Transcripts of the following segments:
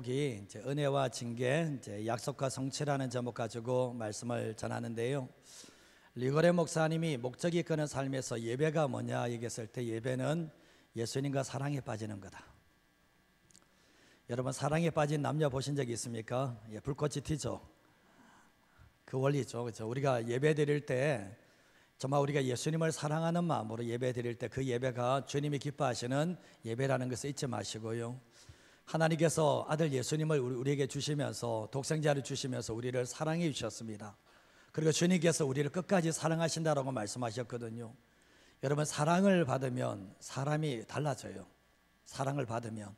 제목이 이제 은혜와 징계, 이제 약속과 성취라는 제목 가지고 말씀을 전하는데요. 리고레 목사님이 목적이 있는 삶에서 예배가 뭐냐 얘기했을 때 예배는 예수님과 사랑에 빠지는 거다. 여러분 사랑에 빠진 남녀 보신 적이 있습니까? 불꽃이 튀죠. 그 원리죠. 그렇죠? 우리가 예배 드릴 때 정말 우리가 예수님을 사랑하는 마음으로 예배 드릴 때 그 예배가 주님이 기뻐하시는 예배라는 것을 잊지 마시고요. 하나님께서 아들 예수님을 우리에게 주시면서 독생자를 주시면서 우리를 사랑해 주셨습니다. 그리고 주님께서 우리를 끝까지 사랑하신다라고 말씀하셨거든요. 여러분 사랑을 받으면 사람이 달라져요. 사랑을 받으면.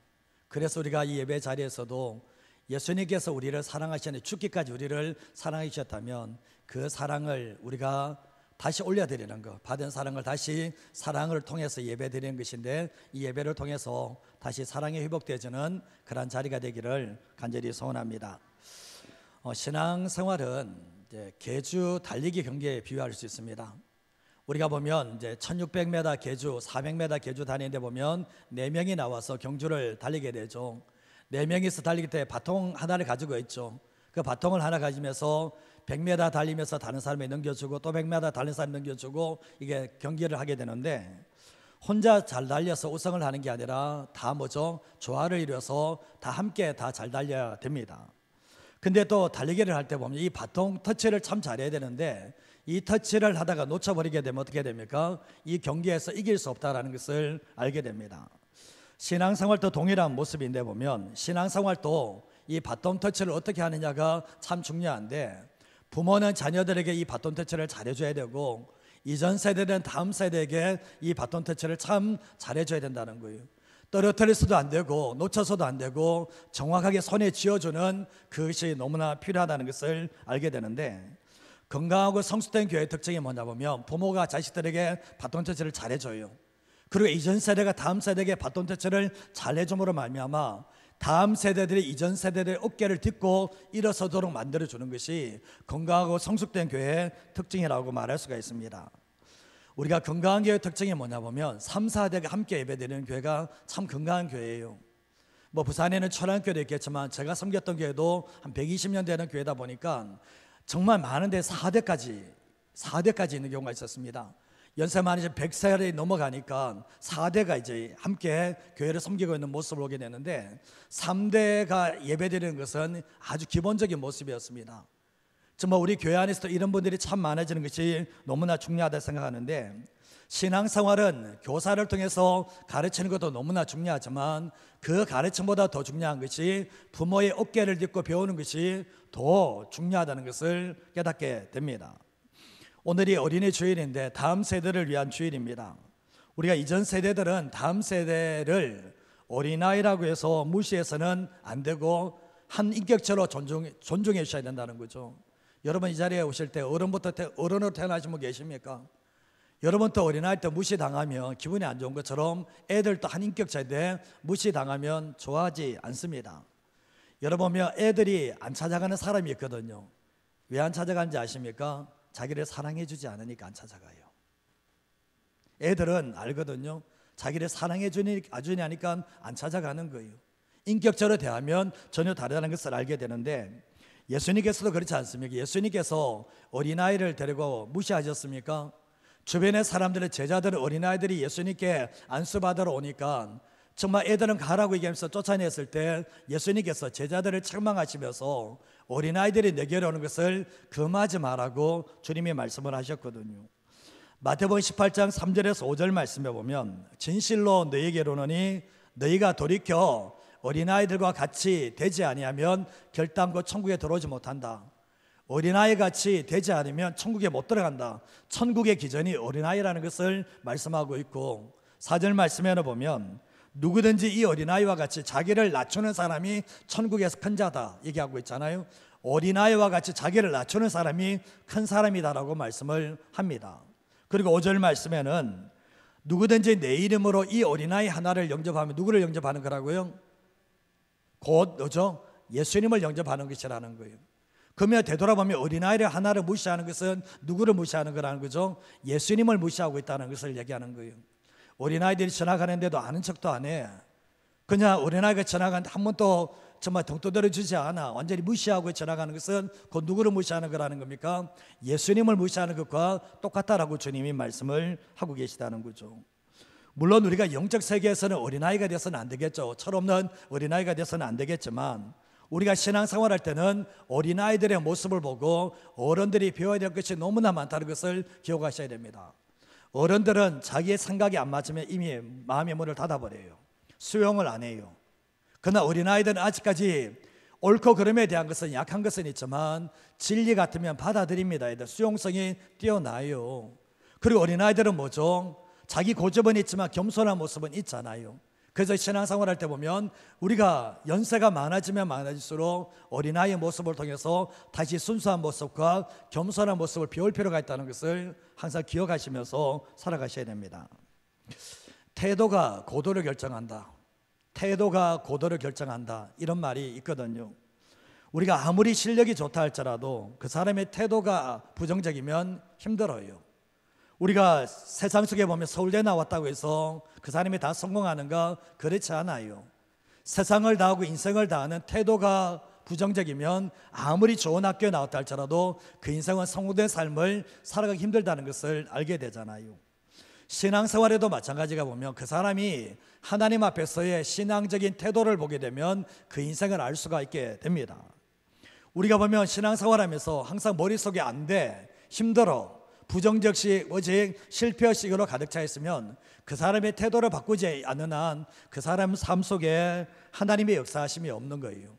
그래서 우리가 이 예배 자리에서도 예수님께서 우리를 사랑하시는 죽기까지 우리를 사랑해 주셨다면 그 사랑을 우리가 다시 올려드리는 것, 받은 사랑을 다시 사랑을 통해서 예배 드리는 것인데 이 예배를 통해서 다시 사랑이 회복되어지는 그런 자리가 되기를 간절히 소원합니다. 신앙생활은 이제 계주 달리기 경기에 비유할 수 있습니다. 우리가 보면 이제 1600m 계주, 400m 계주 다니는데 보면 4명이 나와서 경주를 달리게 되죠. 4명이서 달리기 때 바통 하나를 가지고 있죠. 그 바통을 하나 가지면서 100m 달리면서 다른 사람이 넘겨주고 또 100m 다른 사람이 넘겨주고 이게 경기를 하게 되는데 혼자 잘 달려서 우승을 하는 게 아니라 다 뭐죠? 조화를 이루어서 다 함께 다 잘 달려야 됩니다. 근데 또 달리기를 할 때 보면 이 바통 터치를 참 잘해야 되는데 이 터치를 하다가 놓쳐버리게 되면 어떻게 됩니까? 이 경기에서 이길 수 없다는 것을 알게 됩니다. 신앙생활도 동일한 모습인데 보면 신앙생활도 이 바통 터치를 어떻게 하느냐가 참 중요한데 부모는 자녀들에게 이 바톤 터치를 잘해줘야 되고 이전 세대는 다음 세대에게 이 바톤 터치를 참 잘해줘야 된다는 거예요. 떨어뜨려서도 안 되고 놓쳐서도 안 되고 정확하게 손에 쥐어주는 그것이 너무나 필요하다는 것을 알게 되는데 건강하고 성숙된 교회의 특징이 뭐냐 보면 부모가 자식들에게 바톤 터치를 잘해줘요. 그리고 이전 세대가 다음 세대에게 바톤 터치를 잘해줌으로 말미암아 다음 세대들이 이전 세대들의 어깨를 딛고 일어서도록 만들어주는 것이 건강하고 성숙된 교회의 특징이라고 말할 수가 있습니다. 우리가 건강한 교회의 특징이 뭐냐 보면 3, 4대가 함께 예배드리는 교회가 참 건강한 교회예요. 뭐 부산에는 천안교회도 있겠지만 제가 섬겼던 교회도 한 120년 되는 교회다 보니까 정말 많은데 4대까지 있는 경우가 있었습니다. 연세만 이제 100살이 넘어가니까 4대가 이제 함께 교회를 섬기고 있는 모습을 보게 되는데 3대가 예배드리는 것은 아주 기본적인 모습이었습니다. 정말 우리 교회 안에서도 이런 분들이 참 많아지는 것이 너무나 중요하다 생각하는데 신앙생활은 교사를 통해서 가르치는 것도 너무나 중요하지만 그 가르침보다 더 중요한 것이 부모의 어깨를 딛고 배우는 것이 더 중요하다는 것을 깨닫게 됩니다. 오늘이 어린이 주일인데 다음 세대를 위한 주일입니다. 우리가 이전 세대들은 다음 세대를 어린아이라고 해서 무시해서는 안 되고 한 인격체로 존중해 주셔야 된다는 거죠. 여러분 이 자리에 오실 때 어른으로 태어나신 분 계십니까? 여러분도 어린아이 때 무시당하면 기분이 안 좋은 것처럼 애들도 한 인격체인데 무시당하면 좋아하지 않습니다. 여러분 보면 애들이 안 찾아가는 사람이 있거든요. 왜 안 찾아가는지 아십니까? 자기를 사랑해 주지 않으니까 안 찾아가요. 애들은 알거든요. 자기를 사랑해 주니까 안 찾아가는 거예요. 인격적으로 대하면 전혀 다르다는 것을 알게 되는데 예수님께서도 그렇지 않습니까? 예수님께서 어린아이를 데리고 무시하셨습니까? 주변의 사람들의 제자들은 어린아이들이 예수님께 안수받으러 오니까 정말 애들은 가라고 얘기하면서 쫓아냈을 때 예수님께서 제자들을 책망하시면서 어린아이들이 내게로 오는 것을 금하지 말라고 주님이 말씀을 하셨거든요. 마태복음 18장 3절에서 5절 말씀에 보면 진실로 너희에게로 오노니 너희가 돌이켜 어린아이들과 같이 되지 아니하면 결단코 천국에 들어오지 못한다. 어린아이같이 되지 않으면 천국에 못 들어간다. 천국의 기전이 어린아이라는 것을 말씀하고 있고 4절 말씀에는 보면 누구든지 이 어린아이와 같이 자기를 낮추는 사람이 천국에서 큰 자다 얘기하고 있잖아요. 어린아이와 같이 자기를 낮추는 사람이 큰 사람이다라고 말씀을 합니다. 그리고 5절 말씀에는 누구든지 내 이름으로 이 어린아이 하나를 영접하면 누구를 영접하는 거라고요? 곧 너죠? 예수님을 영접하는 것이라는 거예요. 그러면 되돌아보면 어린아이를 하나를 무시하는 것은 누구를 무시하는 거라는 거죠? 예수님을 무시하고 있다는 것을 얘기하는 거예요. 어린아이들이 지나가는데도 아는 척도 안 해. 그냥 어린아이가 지나가는데 한 번도 정말 등떠들어 주지 않아 완전히 무시하고 지나가는 것은 그 누구를 무시하는 거라는 겁니까? 예수님을 무시하는 것과 똑같다라고 주님이 말씀을 하고 계시다는 거죠. 물론 우리가 영적 세계에서는 어린아이가 돼서는 안 되겠죠. 철없는 어린아이가 돼서는 안 되겠지만 우리가 신앙생활할 때는 어린아이들의 모습을 보고 어른들이 배워야 될 것이 너무나 많다는 것을 기억하셔야 됩니다. 어른들은 자기의 생각이 안 맞으면 이미 마음의 문을 닫아버려요. 수용을 안 해요. 그러나 어린아이들은 아직까지 옳고 그름에 대한 것은 약한 것은 있지만 진리 같으면 받아들입니다. 수용성이 뛰어나요. 그리고 어린아이들은 뭐죠? 자기 고집은 있지만 겸손한 모습은 있잖아요. 그래서 신앙생활 할 때 보면 우리가 연세가 많아지면 많아질수록 어린아이의 모습을 통해서 다시 순수한 모습과 겸손한 모습을 배울 필요가 있다는 것을 항상 기억하시면서 살아가셔야 됩니다. 태도가 고도를 결정한다. 태도가 고도를 결정한다. 이런 말이 있거든요. 우리가 아무리 실력이 좋다 할지라도 그 사람의 태도가 부정적이면 힘들어요. 우리가 세상 속에 보면 서울대 나왔다고 해서 그 사람이 다 성공하는가? 그렇지 않아요. 세상을 다하고 인생을 다하는 태도가 부정적이면 아무리 좋은 학교에 나왔다 할지라도 그 인생은 성공된 삶을 살아가기 힘들다는 것을 알게 되잖아요. 신앙생활에도 마찬가지가 보면 그 사람이 하나님 앞에서의 신앙적인 태도를 보게 되면 그 인생을 알 수가 있게 됩니다. 우리가 보면 신앙생활하면서 항상 머릿속에 안 돼, 힘들어, 부정적식, 오직 실패의식으로 가득 차 있으면 그 사람의 태도를 바꾸지 않는 한 그 사람 삶 속에 하나님의 역사하심이 없는 거예요.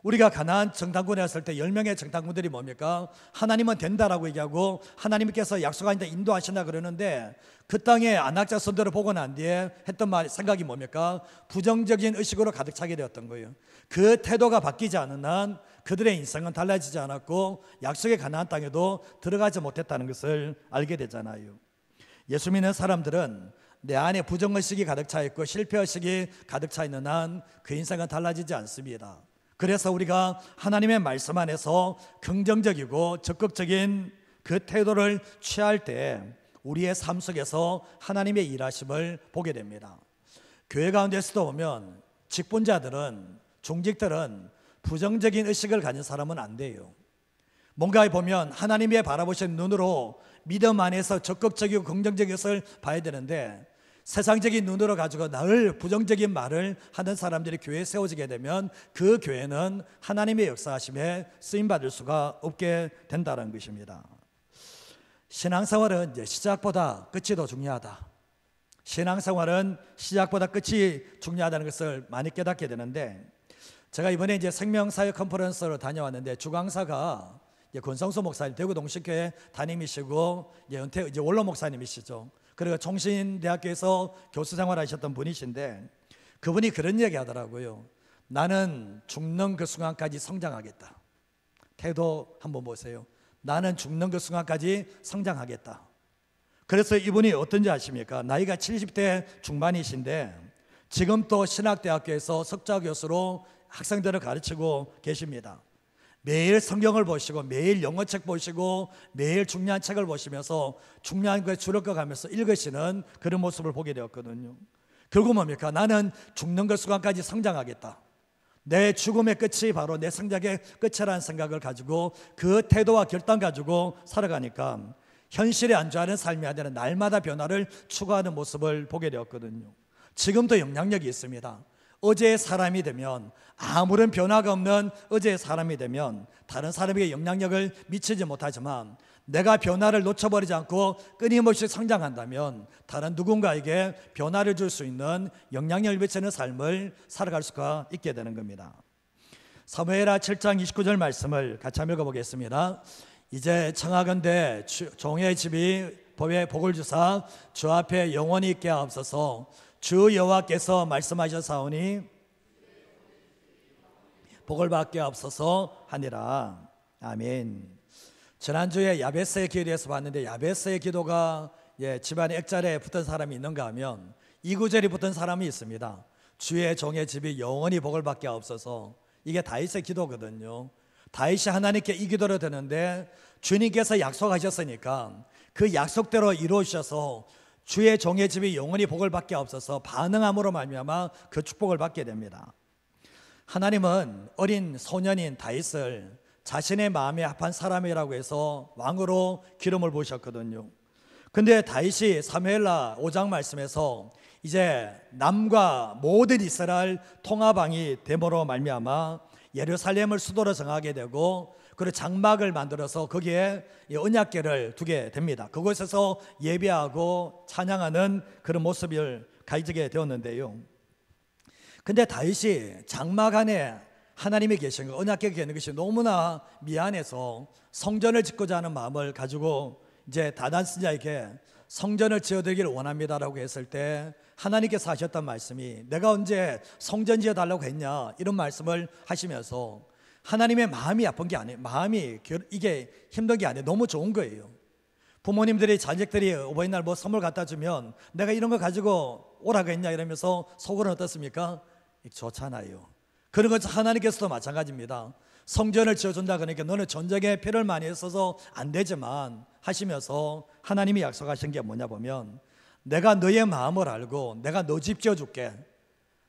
우리가 가나안 정탐꾼에 왔을 때 10명의 정탐꾼들이 뭡니까? 하나님은 된다라고 얘기하고 하나님께서 약속한 데 인도하신다 그러는데 그 땅에 안악자 선들을 보고 난 뒤에 했던 말, 생각이 뭡니까? 부정적인 의식으로 가득 차게 되었던 거예요. 그 태도가 바뀌지 않은 한 그들의 인생은 달라지지 않았고 약속의 가나안 땅에도 들어가지 못했다는 것을 알게 되잖아요. 예수 믿는 사람들은 내 안에 부정의식이 가득 차 있고 실패의식이 가득 차 있는 한 그 인생은 달라지지 않습니다. 그래서 우리가 하나님의 말씀 안에서 긍정적이고 적극적인 그 태도를 취할 때 우리의 삶 속에서 하나님의 일하심을 보게 됩니다. 교회 가운데서도 보면 직분자들은, 중직들은 부정적인 의식을 가진 사람은 안 돼요. 뭔가에 보면 하나님의 바라보시는 눈으로 믿음 안에서 적극적이고 긍정적인 것을 봐야 되는데 세상적인 눈으로 가지고 늘 부정적인 말을 하는 사람들이 교회에 세워지게 되면 그 교회는 하나님의 역사하심에 쓰임받을 수가 없게 된다는 것입니다. 신앙생활은 이제 시작보다 끝이 더 중요하다. 신앙생활은 시작보다 끝이 중요하다는 것을 많이 깨닫게 되는데 제가 이번에 이제 생명사역 컨퍼런스를 다녀왔는데 주강사가 권성수 목사님, 대구 동식교회 담임이시고 은퇴 이제 원로 목사님이시죠. 그리고 총신대학교에서 교수 생활하셨던 분이신데 그분이 그런 얘기 하더라고요. 나는 죽는 그 순간까지 성장하겠다. 태도 한번 보세요. 나는 죽는 그 순간까지 성장하겠다. 그래서 이분이 어떤지 아십니까? 나이가 70대 중반이신데 지금 또 신학대학교에서 석좌 교수로 학생들을 가르치고 계십니다. 매일 성경을 보시고 매일 영어책 보시고 매일 중요한 책을 보시면서 중요한 것에 주력해 가면서 읽으시는 그런 모습을 보게 되었거든요. 결국 뭡니까? 나는 죽는 것 순간까지 성장하겠다. 내 죽음의 끝이 바로 내 성장의 끝이라는 생각을 가지고 그 태도와 결단 가지고 살아가니까 현실에 안주하는 삶이 아니라 날마다 변화를 추구하는 모습을 보게 되었거든요. 지금도 영향력이 있습니다. 어제의 사람이 되면 아무런 변화가 없는 어제의 사람이 되면 다른 사람에게 영향력을 미치지 못하지만 내가 변화를 놓쳐버리지 않고 끊임없이 성장한다면 다른 누군가에게 변화를 줄 수 있는 영향력을 미치는 삶을 살아갈 수가 있게 되는 겁니다. 사무엘하 7장 29절 말씀을 같이 한번 읽어보겠습니다. 이제 청하건대 종의 집이 법에 복을 주사 주 앞에 영원히 있게 하옵소서. 주 여호와께서 말씀하셨사오니 복을 받게 하옵소서 하니라. 아멘. 지난주에 야베스의 기도에 대해서 봤는데 야베스의 기도가 집안에 액자리에 붙은 사람이 있는가 하면 이 구절이 붙은 사람이 있습니다. 주의 종의 집이 영원히 복을 받게 하옵소서. 이게 다윗의 기도거든요. 다윗이 하나님께 이 기도를 드는데 주님께서 약속하셨으니까 그 약속대로 이루어주셔서 주의 종의 집이 영원히 복을 받게 하옵소서 반응함으로 말미암아 그 축복을 받게 됩니다. 하나님은 어린 소년인 다윗을 자신의 마음에 합한 사람이라고 해서 왕으로 기름을 부으셨거든요. 근데 다윗이 사무엘하 5장 말씀에서 이제 남과 모든 이스라엘 통합왕이 됨으로 말미암아 예루살렘을 수도로 정하게 되고, 그리고 장막을 만들어서 거기에 언약궤를 두게 됩니다. 그곳에서 예배하고 찬양하는 그런 모습을 가지게 되었는데요. 근데 다윗이 장막 안에 하나님이 계신 것, 언약궤가 있는 것이 너무나 미안해서 성전을 짓고자 하는 마음을 가지고 이제 다단 선지자에게 성전을 지어드리기를 원합니다라고 했을 때 하나님께서 하셨던 말씀이, 내가 언제 성전 지어달라고 했냐, 이런 말씀을 하시면서 하나님의 마음이 아픈 게 아니에요. 마음이 이게 힘든 게 아니에요. 너무 좋은 거예요. 부모님들이 자식들이 어버이날 뭐 선물 갖다 주면 내가 이런 거 가지고 오라고 했냐 이러면서 속으로는 어떻습니까? 좋잖아요. 그런 것 하나님께서도 마찬가지입니다. 성전을 지어준다 그러니까 너는 전쟁에 피를 많이 했어서 안 되지만 하시면서 하나님이 약속하신 게 뭐냐 보면, 내가 너의 마음을 알고 내가 너 집 지어줄게,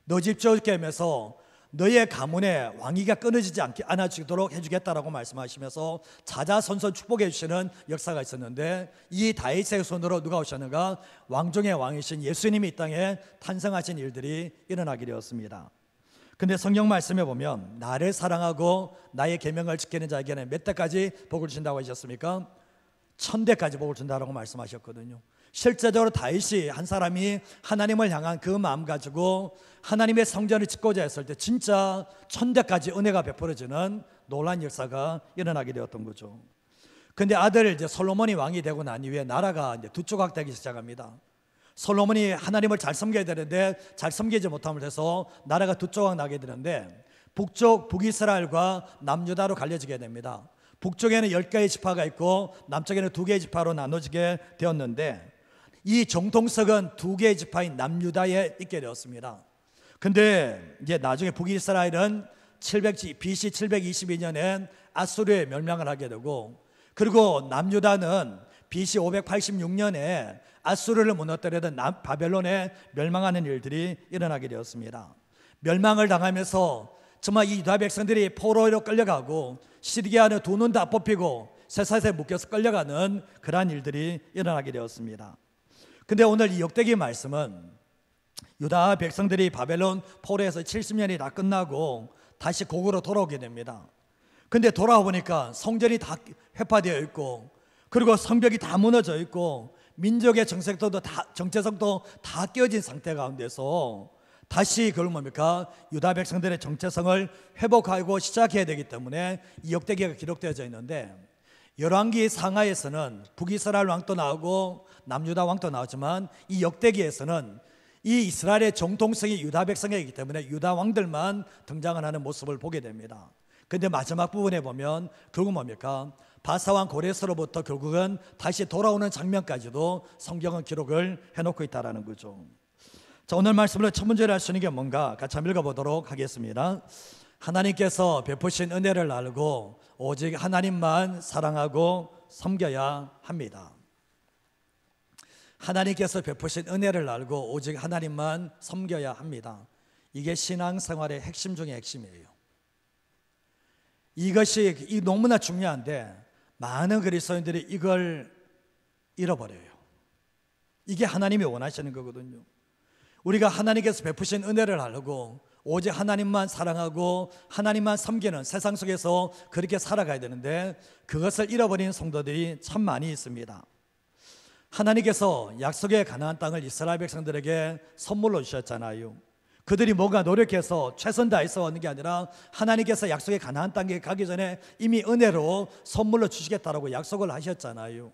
너 집 지어줄게 하면서 너의 가문에 왕위가 끊어지지 않아지도록 해주겠다라고 말씀하시면서 자자손손 축복해 주시는 역사가 있었는데, 이 다윗의 손으로 누가 오셨는가? 왕중의 왕이신 예수님이 이 땅에 탄생하신 일들이 일어나게 되었습니다. 근데 성경 말씀에 보면 나를 사랑하고 나의 계명을 지키는 자에게는 몇 대까지 복을 주신다고 하셨습니까? 1000대까지 복을 준다고 말씀하셨거든요. 실제적으로 다윗이 한 사람이 하나님을 향한 그 마음 가지고 하나님의 성전을 짓고자 했을 때 진짜 1000대까지 은혜가 베풀어지는 놀라운 역사가 일어나게 되었던 거죠. 근데 아들 이제 솔로몬이 왕이 되고 난 이후에 나라가 이제 두 조각되기 시작합니다. 솔로몬이 하나님을 잘 섬겨야 되는데 잘 섬기지 못함을 해서 나라가 두 조각 나게 되는데, 북쪽 북이스라엘과 남유다로 갈려지게 됩니다. 북쪽에는 10개의 지파가 있고 남쪽에는 2개의 지파로 나눠지게 되었는데, 이 정통성은 2개의 지파인 남유다에 있게 되었습니다. 근데 이제 나중에 북이스라엘은 BC 722년에 아수르에 멸망을 하게 되고, 그리고 남유다는 BC 586년에 아수르를 무너뜨리던 바벨론에 멸망하는 일들이 일어나게 되었습니다. 멸망을 당하면서 정말 이 유다 백성들이 포로로 끌려가고 시리아는 두 눈 다 뽑히고 쇠사슬에 묶여서 끌려가는 그러한 일들이 일어나게 되었습니다. 근데 오늘 이 역대기 말씀은 유다 백성들이 바벨론 포로에서 70년이 다 끝나고 다시 고국으로 돌아오게 됩니다. 근데 돌아와 보니까 성전이 다 회파되어 있고, 그리고 성벽이 다 무너져 있고, 민족의 정체성도 다 깨어진 상태 가운데서 다시 그걸 뭡니까? 유다 백성들의 정체성을 회복하고 시작해야 되기 때문에 이 역대기가 기록되어져 있는데, 열왕기 상하에서는 북이스라엘 왕도 나오고 남유다 왕도 나오지만 이 역대기에서는 이 이스라엘의 정통성이 유다 백성이기 때문에 유다 왕들만 등장을 하는 모습을 보게 됩니다. 근데 마지막 부분에 보면 결국 뭡니까? 바사왕 고레스로부터 결국은 다시 돌아오는 장면까지도 성경은 기록을 해놓고 있다는 거죠. 자, 오늘 말씀으로 첫 문제를 할 수 있는 게 뭔가 같이 한번 읽어보도록 하겠습니다. 하나님께서 베푸신 은혜를 알고 오직 하나님만 사랑하고 섬겨야 합니다. 하나님께서 베푸신 은혜를 알고 오직 하나님만 섬겨야 합니다. 이게 신앙생활의 핵심 중에 핵심이에요. 이것이 너무나 중요한데 많은 그리스도인들이 이걸 잃어버려요. 이게 하나님이 원하시는 거거든요. 우리가 하나님께서 베푸신 은혜를 알고 오직 하나님만 사랑하고 하나님만 섬기는 세상 속에서 그렇게 살아가야 되는데, 그것을 잃어버린 성도들이 참 많이 있습니다. 하나님께서 약속의 가나안 땅을 이스라엘 백성들에게 선물로 주셨잖아요. 그들이 뭔가 노력해서 최선 다해서 얻는 게 아니라 하나님께서 약속의 가나안 땅에 가기 전에 이미 은혜로 선물로 주시겠다라고 약속을 하셨잖아요.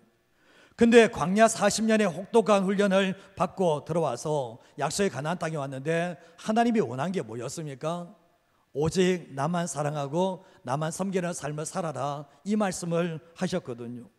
근데 광야 40년의 혹독한 훈련을 받고 들어와서 약속의 가나안 땅에 왔는데 하나님이 원한 게 뭐였습니까? 오직 나만 사랑하고 나만 섬기는 삶을 살아라, 이 말씀을 하셨거든요.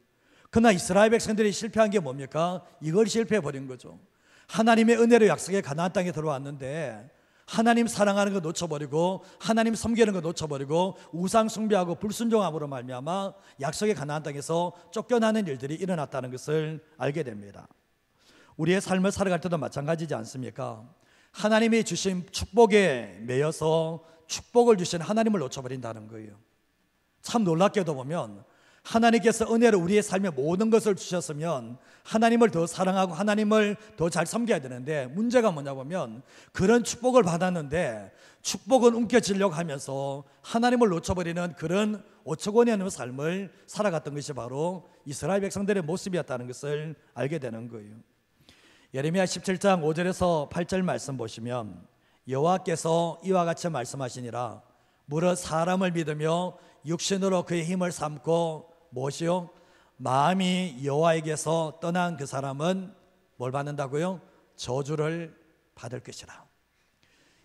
그러나 이스라엘 백성들이 실패한 게 뭡니까? 이걸 실패해버린 거죠. 하나님의 은혜로 약속의 가나안 땅에 들어왔는데 하나님 사랑하는 거 놓쳐버리고 하나님 섬기는 거 놓쳐버리고 우상 숭배하고 불순종함으로 말미암아 약속의 가나안 땅에서 쫓겨나는 일들이 일어났다는 것을 알게 됩니다. 우리의 삶을 살아갈 때도 마찬가지지 않습니까? 하나님이 주신 축복에 매여서 축복을 주시는 하나님을 놓쳐버린다는 거예요. 참 놀랍게도 보면 하나님께서 은혜로 우리의 삶에 모든 것을 주셨으면 하나님을 더 사랑하고 하나님을 더 잘 섬겨야 되는데, 문제가 뭐냐 보면 그런 축복을 받았는데 축복은 움켜쥐려고 하면서 하나님을 놓쳐버리는 그런 어처구니 없는 삶을 살아갔던 것이 바로 이스라엘 백성들의 모습이었다는 것을 알게 되는 거예요. 예레미야 17장 5절에서 8절 말씀 보시면 여호와께서 이와 같이 말씀하시니라. 무릇 사람을 믿으며 육신으로 그의 힘을 삼고 무엇이요? 마음이 여호와에게서 떠난 그 사람은 뭘 받는다고요? 저주를 받을 것이라.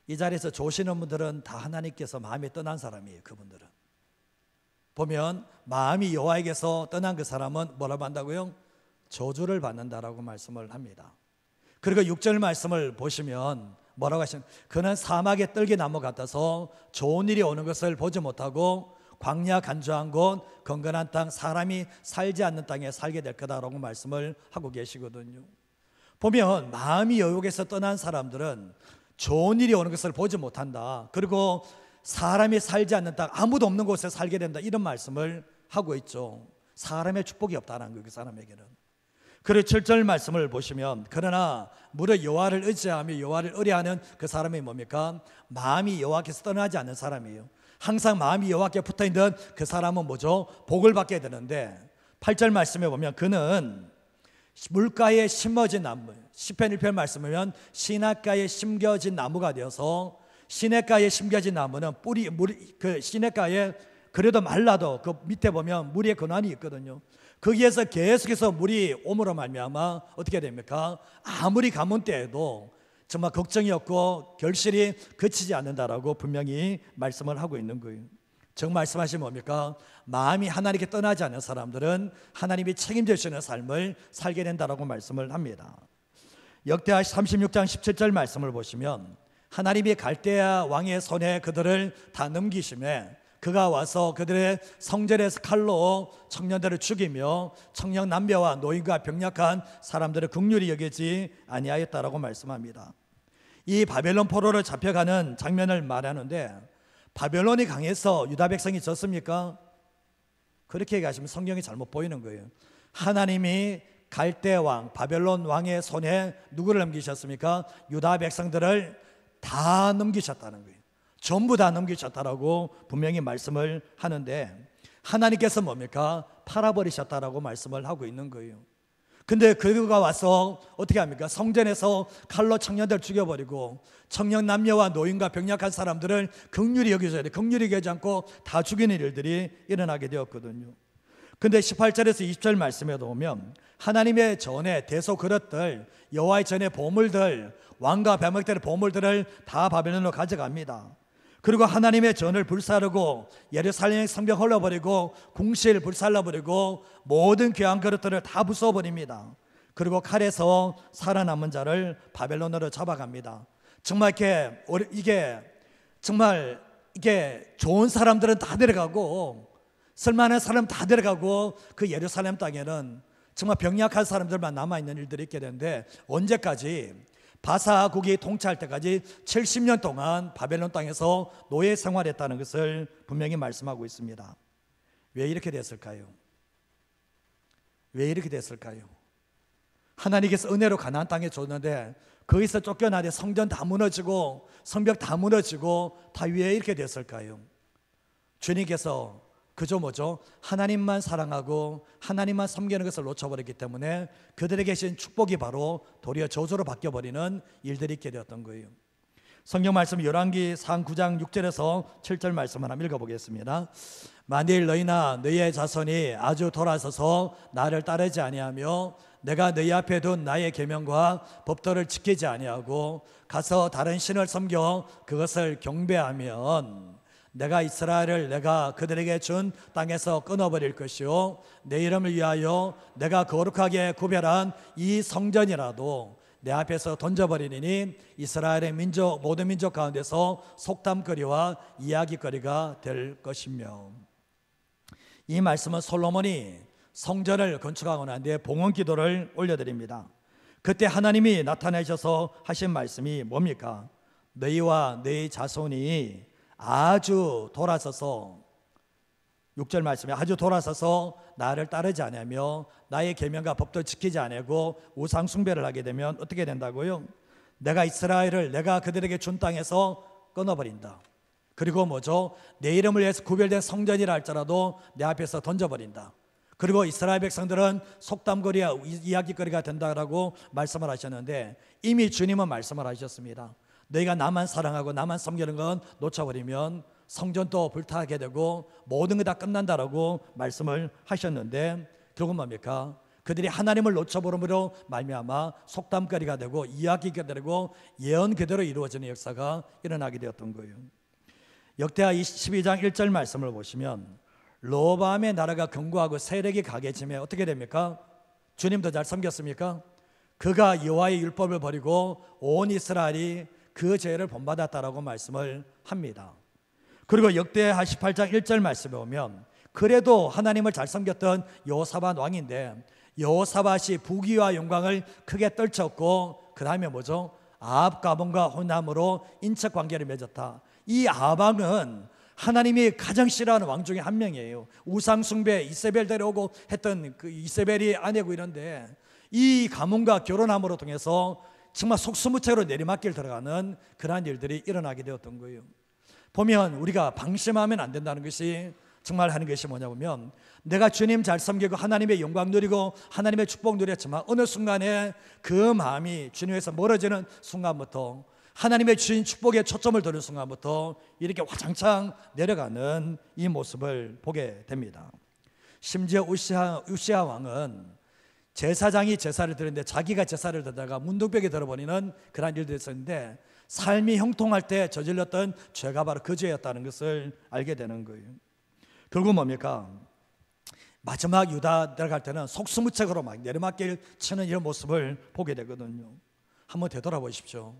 이 자리에서 조시는 분들은 다 하나님께서 마음이 떠난 사람이에요. 그분들은 보면 마음이 여호와에게서 떠난 그 사람은 뭐라고 한다고요? 저주를 받는다라고 말씀을 합니다. 그리고 6절 말씀을 보시면 뭐라고 하시는, 그는 사막의 떨기나무 같아서 좋은 일이 오는 것을 보지 못하고 광야 간조한 곳 건건한 땅 사람이 살지 않는 땅에 살게 될 거다라고 말씀을 하고 계시거든요. 보면 마음이 여호와에게서 떠난 사람들은 좋은 일이 오는 것을 보지 못한다. 그리고 사람이 살지 않는 땅, 아무도 없는 곳에 살게 된다, 이런 말씀을 하고 있죠. 사람의 축복이 없다는 거예요, 그 사람에게는. 그리고 7절 말씀을 보시면 그러나 무릇 여호와를 의지하며 여호와를 의뢰하는 그 사람이 뭡니까? 마음이 여호와께서 떠나지 않는 사람이에요. 항상 마음이 여호와께 붙어있는 그 사람은 뭐죠? 복을 받게 되는데 8절 말씀에 보면 그는 물가에 심어진 나무, 시편 1편 말씀하면 시냇가에 심겨진 나무가 되어서, 시냇가에 심겨진 나무는 그 시냇가에 그래도 말라도 그 밑에 보면 물의 근원이 있거든요. 거기에서 계속해서 물이 옴으로 말미암아 어떻게 됩니까? 아무리 가뭄 때에도 정말 걱정이 없고 결실이 그치지 않는다라고 분명히 말씀을 하고 있는 거예요. 정 말씀하시면 뭡니까? 마음이 하나님께 떠나지 않는 사람들은 하나님이 책임져 주시는 삶을 살게 된다라고 말씀을 합니다. 역대하 36장 17절 말씀을 보시면 하나님이 갈대아 왕의 손에 그들을 다 넘기심에 그가 와서 그들의 성전에서 칼로 청년들을 죽이며 청년 남녀와 노인과 병약한 사람들을 긍휼히 여기지 아니하였다라고 말씀합니다. 이 바벨론 포로로 잡혀가는 장면을 말하는데, 바벨론이 강해서 유다 백성이 졌습니까? 그렇게 얘기하시면 성경이 잘못 보이는 거예요. 하나님이 갈대 왕 바벨론 왕의 손에 누구를 넘기셨습니까? 유다 백성들을 다 넘기셨다는 거예요. 전부 다 넘기셨다라고 분명히 말씀을 하는데, 하나님께서 뭡니까? 팔아버리셨다라고 말씀을 하고 있는 거예요. 근데 그가 와서 어떻게 합니까? 성전에서 칼로 청년들 죽여버리고 청년 남녀와 노인과 병약한 사람들을 긍휼히 여기셔야 돼. 긍휼히 여기지 않고 다 죽이는 일들이 일어나게 되었거든요. 근데 18절에서 20절 말씀에도 보면 하나님의 전에 대소 그릇들, 여호와의 전에 보물들, 왕과 백성들의 보물들을 다 바벨론으로 가져갑니다. 그리고 하나님의 전을 불사르고 예루살렘의 성벽 헐러버리고 궁실 불살라버리고 모든 귀한 그릇들을 다 부숴버립니다. 그리고 칼에서 살아남은 자를 바벨론으로 잡아갑니다. 정말 이게 좋은 사람들은 다 데려가고 쓸만한 사람 다 데려가고 그 예루살렘 땅에는 정말 병약한 사람들만 남아있는 일들이 있게 되는데, 언제까지? 바사국이 통치할 때까지 70년 동안 바벨론 땅에서 노예 생활했다는 것을 분명히 말씀하고 있습니다. 왜 이렇게 됐을까요? 왜 이렇게 됐을까요? 하나님께서 은혜로 가나안 땅에 줬는데 거기서 쫓겨나되 성전 다 무너지고 성벽 다 무너지고 다 왜 이렇게 됐을까요? 주님께서 그저 뭐죠? 하나님만 사랑하고 하나님만 섬기는 것을 놓쳐버렸기 때문에 그들에게 계신 축복이 바로 도리어 저주로 바뀌어버리는 일들이 있게 되었던 거예요. 성경 말씀 열왕기 9장 6절에서 7절 말씀을 한번 읽어보겠습니다. 만일 너희나 너희의 자손이 아주 돌아서서 나를 따르지 아니하며 내가 너희 앞에 둔 나의 계명과 법도를 지키지 아니하고 가서 다른 신을 섬겨 그것을 경배하면 내가 이스라엘을 내가 그들에게 준 땅에서 끊어버릴 것이요 내 이름을 위하여 내가 거룩하게 구별한 이 성전이라도 내 앞에서 던져버리니 이스라엘의 모든 민족 가운데서 속담거리와 이야기거리가 될 것이며. 이 말씀은 솔로몬이 성전을 건축하고 난 뒤에 봉헌 기도를 올려드립니다. 그때 하나님이 나타나셔서 하신 말씀이 뭡니까? 너희와 너희 자손이 아주 돌아서서 6절 말씀에 아주 돌아서서 나를 따르지 않으며 나의 계명과 법도를 지키지 않고 우상 숭배를 하게 되면 어떻게 된다고요? 내가 이스라엘을 내가 그들에게 준 땅에서 끊어버린다. 그리고 뭐죠? 내 이름을 위해서 구별된 성전이라 할지라도 내 앞에서 던져버린다. 그리고 이스라엘 백성들은 속담거리와 이야기거리가 된다라고 말씀을 하셨는데, 이미 주님은 말씀을 하셨습니다. 너희가 나만 사랑하고 나만 섬기는 건 놓쳐버리면 성전도 불타게 되고 모든 게 다 끝난다라고 말씀을 하셨는데, 결국 뭡니까? 그들이 하나님을 놓쳐버림으로 말미암아 속담거리가 되고 이야기가 되고 예언 그대로 이루어지는 역사가 일어나게 되었던 거예요. 역대하 12장 1절 말씀을 보시면 로밤의 나라가 견고하고 세력이 강해짐에 어떻게 됩니까? 주님도 잘 섬겼습니까? 그가 여호와의 율법을 버리고 온 이스라엘이 그 죄를 본받았다라고 말씀을 합니다. 그리고 역대하 18장 1절 말씀에 보면 그래도 하나님을 잘 섬겼던 여호사밧 왕인데 여호사밧이 부귀와 영광을 크게 떨쳤고 그 다음에 뭐죠? 아합 가문과 혼남으로 인척 관계를 맺었다. 이 아합 왕은 하나님이 가장 싫어하는 왕 중에 한 명이에요. 우상 숭배 이세벨 데려오고 했던 그 이세벨이 아내고 이런데 이 가문과 결혼함으로 통해서 정말 속수무책으로 내리막길 들어가는 그러한 일들이 일어나게 되었던 거예요. 보면 우리가 방심하면 안 된다는 것이 정말 하는 것이 뭐냐 보면 내가 주님 잘 섬기고 하나님의 영광 누리고 하나님의 축복 누렸지만 어느 순간에 그 마음이 주님에서 멀어지는 순간부터 하나님의 주신 축복에 초점을 두는 순간부터 이렇게 화장창 내려가는 이 모습을 보게 됩니다. 심지어 우시아 왕은 제사장이 제사를 드리는데 자기가 제사를 드다가 문둥병에 들어버리는 그런 일들이 있었는데 삶이 형통할 때 저질렀던 죄가 바로 그 죄였다는 것을 알게 되는 거예요. 결국 뭡니까? 마지막 유다 들어갈 때는 속수무책으로 막 내리막길 치는 이런 모습을 보게 되거든요. 한번 되돌아보십시오.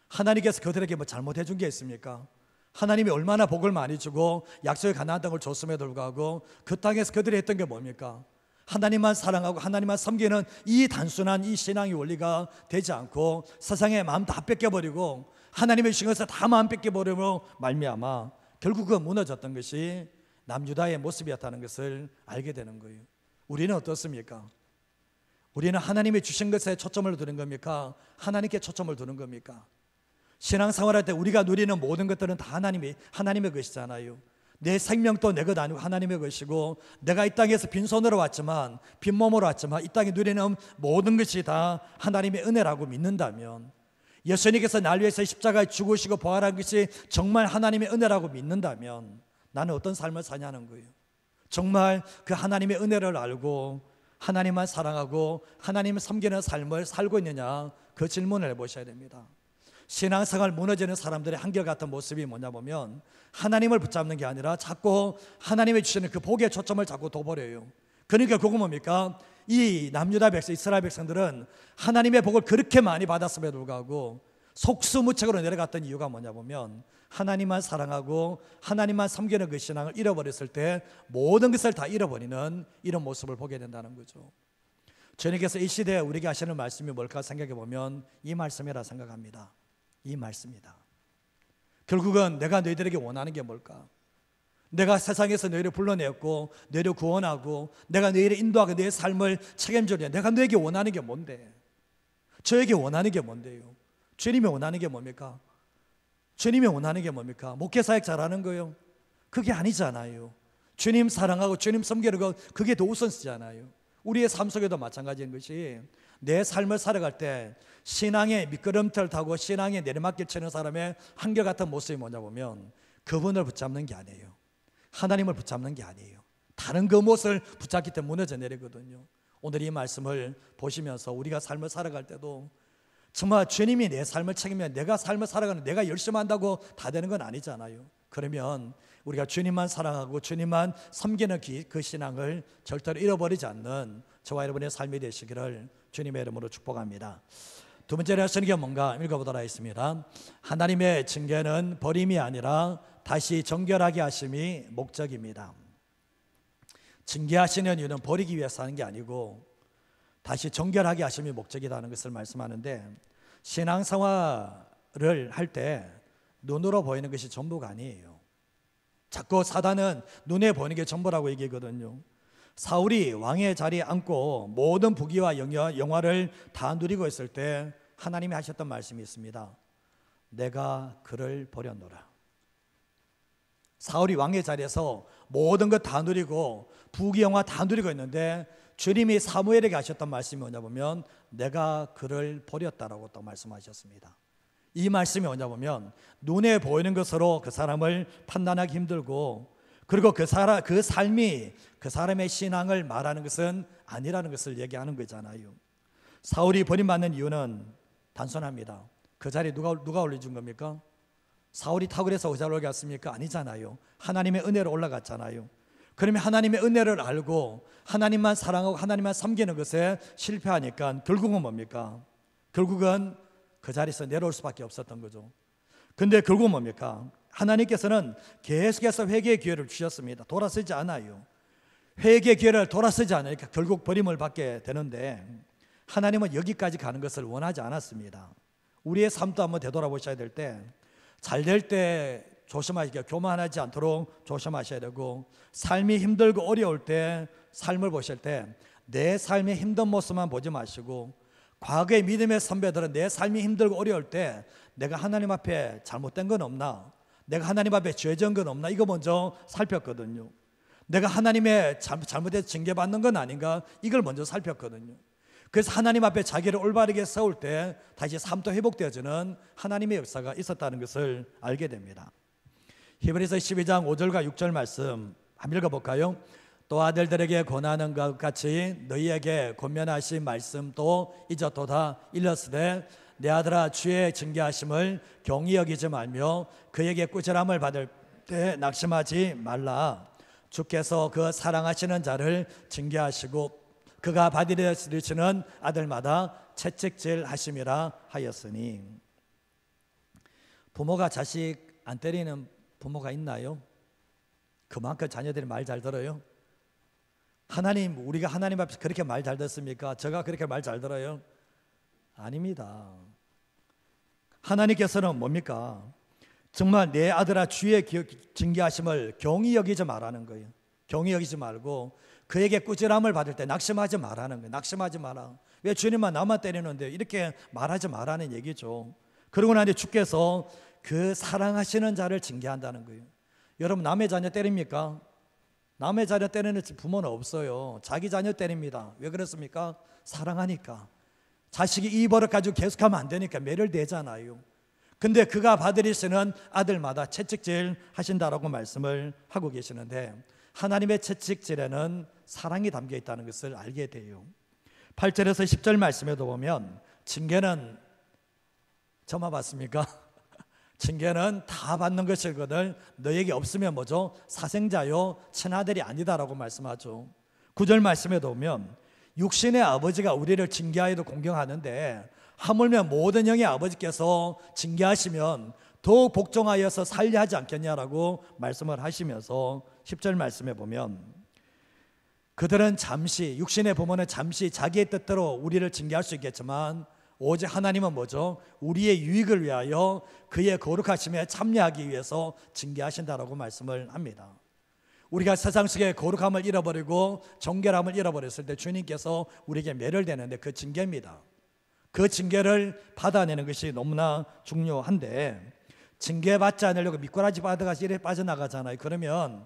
하나님께서 그들에게 뭐 잘못해 준 게 있습니까? 하나님이 얼마나 복을 많이 주고 약속의 가나안 땅을 줬음에도 불구하고 그 땅에서 그들이 했던 게 뭡니까? 하나님만 사랑하고 하나님만 섬기는 이 단순한 이 신앙의 원리가 되지 않고 세상의 마음 다 뺏겨버리고 하나님의 주신 것을 다 마음 뺏겨버리므로 말미암아 결국은 무너졌던 것이 남유다의 모습이었다는 것을 알게 되는 거예요. 우리는 어떻습니까? 우리는 하나님이 주신 것에 초점을 두는 겁니까? 하나님께 초점을 두는 겁니까? 신앙생활할 때 우리가 누리는 모든 것들은 다 하나님의 것이잖아요. 내 생명도 내 것 아니고 하나님의 것이고 내가 이 땅에서 빈손으로 왔지만 빈몸으로 왔지만 이 땅에 누리는 모든 것이 다 하나님의 은혜라고 믿는다면 예수님께서 날 위해서 십자가에 죽으시고 부활한 것이 정말 하나님의 은혜라고 믿는다면 나는 어떤 삶을 사냐는 거예요. 정말 그 하나님의 은혜를 알고 하나님만 사랑하고 하나님을 섬기는 삶을 살고 있느냐 그 질문을 해보셔야 됩니다. 신앙생활 무너지는 사람들의 한결같은 모습이 뭐냐 보면 하나님을 붙잡는 게 아니라 자꾸 하나님이 주시는 그 복의 초점을 자꾸 둬버려요. 그러니까 그거 뭡니까? 이 남유다 백성 이스라엘 백성들은 하나님의 복을 그렇게 많이 받았음에도 불구하고 속수무책으로 내려갔던 이유가 뭐냐 보면 하나님만 사랑하고 하나님만 섬기는 그 신앙을 잃어버렸을 때 모든 것을 다 잃어버리는 이런 모습을 보게 된다는 거죠. 주님께서 이 시대에 우리에게 하시는 말씀이 뭘까 생각해 보면 이 말씀이라 생각합니다. 이 말씀이다. 결국은 내가 너희들에게 원하는 게 뭘까? 내가 세상에서 너희를 불러내었고 너희를 구원하고 내가 너희를 인도하고 너희의 삶을 책임져야 내가 너에게 원하는 게 뭔데? 저에게 원하는 게 뭔데요? 주님이 원하는 게 뭡니까? 주님이 원하는 게 뭡니까? 목회사역 잘하는 거요? 그게 아니잖아요. 주님 사랑하고 주님 섬기는 거 그게 더 우선시잖아요. 우리의 삶 속에도 마찬가지인 것이 내 삶을 살아갈 때 신앙의 미끄럼틀을 타고 신앙의 내리막길 치는 사람의 한결같은 모습이 뭐냐 보면 그분을 붙잡는 게 아니에요. 하나님을 붙잡는 게 아니에요. 다른 그 무엇을 붙잡기 때문에 무너져 내리거든요. 오늘 이 말씀을 보시면서 우리가 삶을 살아갈 때도 정말 주님이 내 삶을 책임지면 내가 삶을 살아가는 내가 열심히 한다고 다 되는 건 아니잖아요. 그러면 우리가 주님만 사랑하고 주님만 섬기는 그 신앙을 절대로 잃어버리지 않는 저와 여러분의 삶이 되시기를 주님의 이름으로 축복합니다. 두 번째로 하시는 게 뭔가 읽어보도록 하겠습니다. 하나님의 징계는 버림이 아니라 다시 정결하게 하심이 목적입니다. 징계하시는 이유는 버리기 위해서 하는 게 아니고 다시 정결하게 하심이 목적이라는 것을 말씀하는데 신앙생활을 할 때 눈으로 보이는 것이 전부가 아니에요. 자꾸 사단은 눈에 보이는 게 전부라고 얘기하거든요. 사울이 왕의 자리에 앉고 모든 부귀와 영화를 다 누리고 있을 때 하나님이 하셨던 말씀이 있습니다. 내가 그를 버렸노라. 사울이 왕의 자리에서 모든 것 다 누리고 부귀 영화 다 누리고 있는데 주님이 사무엘에게 하셨던 말씀이 뭐냐 보면 내가 그를 버렸다라고 또 말씀하셨습니다. 이 말씀이 뭐냐 보면 눈에 보이는 것으로 그 사람을 판단하기 힘들고, 그리고 그 삶이 그 사람의 신앙을 말하는 것은 아니라는 것을 얘기하는 거잖아요. 사울이 버림받는 이유는 단순합니다. 그 자리에 누가 올려준 겁니까? 사울이 탁월해서 그 자리에 올라갔습니까? 아니잖아요. 하나님의 은혜로 올라갔잖아요. 그러면 하나님의 은혜를 알고 하나님만 사랑하고 하나님만 섬기는 것에 실패하니까 결국은 뭡니까? 결국은 그 자리에서 내려올 수밖에 없었던 거죠. 근데 결국은 뭡니까? 하나님께서는 계속해서 회개의 기회를 주셨습니다. 돌아서지 않아요. 회개의 기회를 돌아서지 않으니까 결국 버림을 받게 되는데, 하나님은 여기까지 가는 것을 원하지 않았습니다. 우리의 삶도 한번 되돌아보셔야 될 때, 잘 될 때 조심하시고 교만하지 않도록 조심하셔야 되고, 삶이 힘들고 어려울 때 삶을 보실 때 내 삶의 힘든 모습만 보지 마시고, 과거의 믿음의 선배들은 내 삶이 힘들고 어려울 때 내가 하나님 앞에 잘못된 건 없나, 내가 하나님 앞에 죄진 건 없나, 이거 먼저 살폈거든요. 내가 하나님의 잘못해서 징계받는 건 아닌가, 이걸 먼저 살폈거든요. 그래서 하나님 앞에 자기를 올바르게 세울 때 다시 삶도 회복되어지는 하나님의 역사가 있었다는 것을 알게 됩니다. 히브리서 12장 5절과 6절 말씀 한번 읽어볼까요? 또 아들들에게 권하는 것 같이 너희에게 권면하신 말씀도 잊었도다. 일렀으되 내 아들아 주의 징계하심을 경히 여기지 말며 그에게 꾸지람을 받을 때 낙심하지 말라. 주께서 그 사랑하시는 자를 징계하시고 그가 받으시는 아들마다 채찍질 하심이라 하였으니. 부모가 자식 안 때리는 부모가 있나요? 그만큼 자녀들이 말 잘 들어요? 우리가 하나님 앞에서 그렇게 말 잘 듣습니까? 제가 그렇게 말 잘 들어요? 아닙니다. 하나님께서는 뭡니까? 정말 내 아들아 주의 징계하심을 경히 여기지 말라는 거예요. 경히 여기지 말고 그에게 꾸지람을 받을 때 낙심하지 말라는 거예요. 낙심하지 마라. 왜 주님만 나만 때리는데, 이렇게 말하지 말라는 얘기죠. 그러고 나니 주께서 그 사랑하시는 자를 징계한다는 거예요. 여러분, 남의 자녀 때립니까? 남의 자녀 때리는 부모는 없어요. 자기 자녀 때립니다. 왜 그렇습니까? 사랑하니까. 자식이 이 버릇 가지고 계속하면 안 되니까 매를대잖아요. 근데 그가 받으시는 아들마다 채찍질 하신다라고 말씀을 하고 계시는데, 하나님의 채찍질에는 사랑이 담겨 있다는 것을 알게 돼요. 8절에서 10절 말씀에도 보면 징계는 저만 받습니까? 징계는 다 받는 것이거든 너에게 없으면 뭐죠? 사생자요 친아들이 아니다라고 말씀하죠. 9절 말씀에도 보면 육신의 아버지가 우리를 징계하여도 공경하는데 하물며 모든 영의 아버지께서 징계하시면 더욱 복종하여서 살려 하지 않겠냐라고 말씀을 하시면서 10절 말씀에 보면 그들은 잠시, 육신의 부모는 잠시 자기의 뜻대로 우리를 징계할 수 있겠지만 오직 하나님은 뭐죠? 우리의 유익을 위하여 그의 거룩하심에 참여하기 위해서 징계하신다라고 말씀을 합니다. 우리가 세상 속의 거룩함을 잃어버리고 정결함을 잃어버렸을 때 주님께서 우리에게 매를대는데 그 징계입니다. 그 징계를 받아내는 것이 너무나 중요한데, 징계받지 않으려고 미꾸라지 받아가서 이래 빠져나가잖아요. 그러면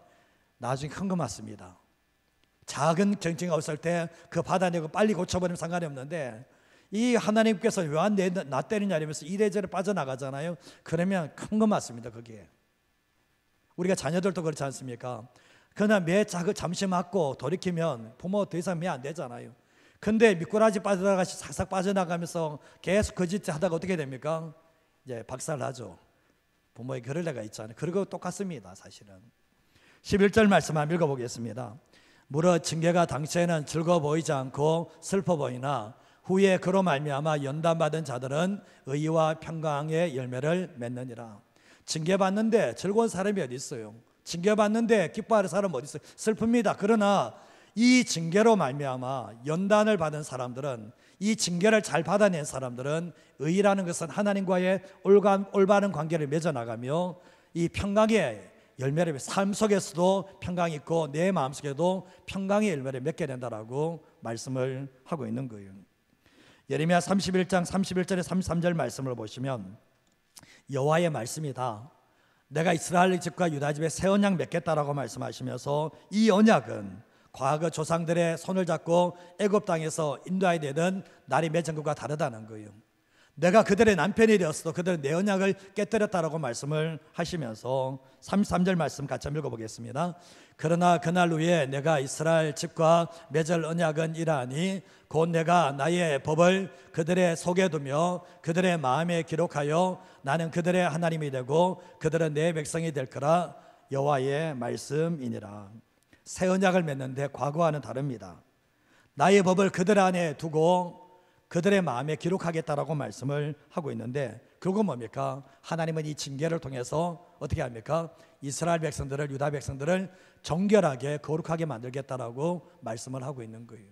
나중에 큰 거 맞습니다. 작은 경쟁이 없을 때 그 받아내고 빨리 고쳐버리면 상관이 없는데, 이 하나님께서 왜 나 때리냐 이러면서 이래저래 빠져나가잖아요. 그러면 큰 거 맞습니다. 그게 우리가 자녀들도 그렇지 않습니까? 그러나 매 잠시 맞고 돌이키면 부모 더 이상 매 안 되잖아요. 근데 미꾸라지 빠져나가시 싹싹 빠져나가면서 계속 거짓 하다가 어떻게 됩니까? 이제 박살나죠. 부모의 그럴 때가 있잖아요. 그러고 똑같습니다. 사실은 11절 말씀 한번 읽어보겠습니다. 무릇 징계가 당시에는 즐거워 보이지 않고 슬퍼 보이나 후에 그로 말미암아 연단받은 자들은 의와 평강의 열매를 맺느니라. 징계받는데 즐거운 사람이 어디 있어요? 징계받는데 기뻐하는 사람 어디 있어요? 슬픕니다. 그러나 이 징계로 말미암아 연단을 받은 사람들은, 이 징계를 잘 받아낸 사람들은 의라는 것은 하나님과의 올바른 관계를 맺어나가며 이 평강의 열매를 삶 속에서도 평강이 있고 내 마음속에도 평강의 열매를 맺게 된다라고 말씀을 하고 있는 거예요. 예레미야 31장 31절에 33절 말씀을 보시면 여호와의 말씀이다. 내가 이스라엘 집과 유다 집에 새 언약 맺겠다라고 말씀하시면서 이 언약은 과거 조상들의 손을 잡고 애굽 땅에서 인도하여 내던 날이 맺은 것과 다르다는 거예요. 내가 그들의 남편이 되었어도 그들은 내 언약을 깨뜨렸다라고 말씀을 하시면서 33절 말씀 같이 한번 읽어보겠습니다. 그러나 그날 후에 내가 이스라엘 집과 맺을 언약은 이러하니 곧 내가 나의 법을 그들의 속에 두며 그들의 마음에 기록하여 나는 그들의 하나님이 되고 그들은 내 백성이 될 거라 여호와의 말씀이니라. 새 언약을 맺는데 과거와는 다릅니다. 나의 법을 그들 안에 두고 그들의 마음에 기록하겠다라고 말씀을 하고 있는데 그건 뭡니까? 하나님은 이 징계를 통해서 어떻게 합니까? 이스라엘 백성들을, 유다 백성들을 정결하게 거룩하게 만들겠다라고 말씀을 하고 있는 거예요.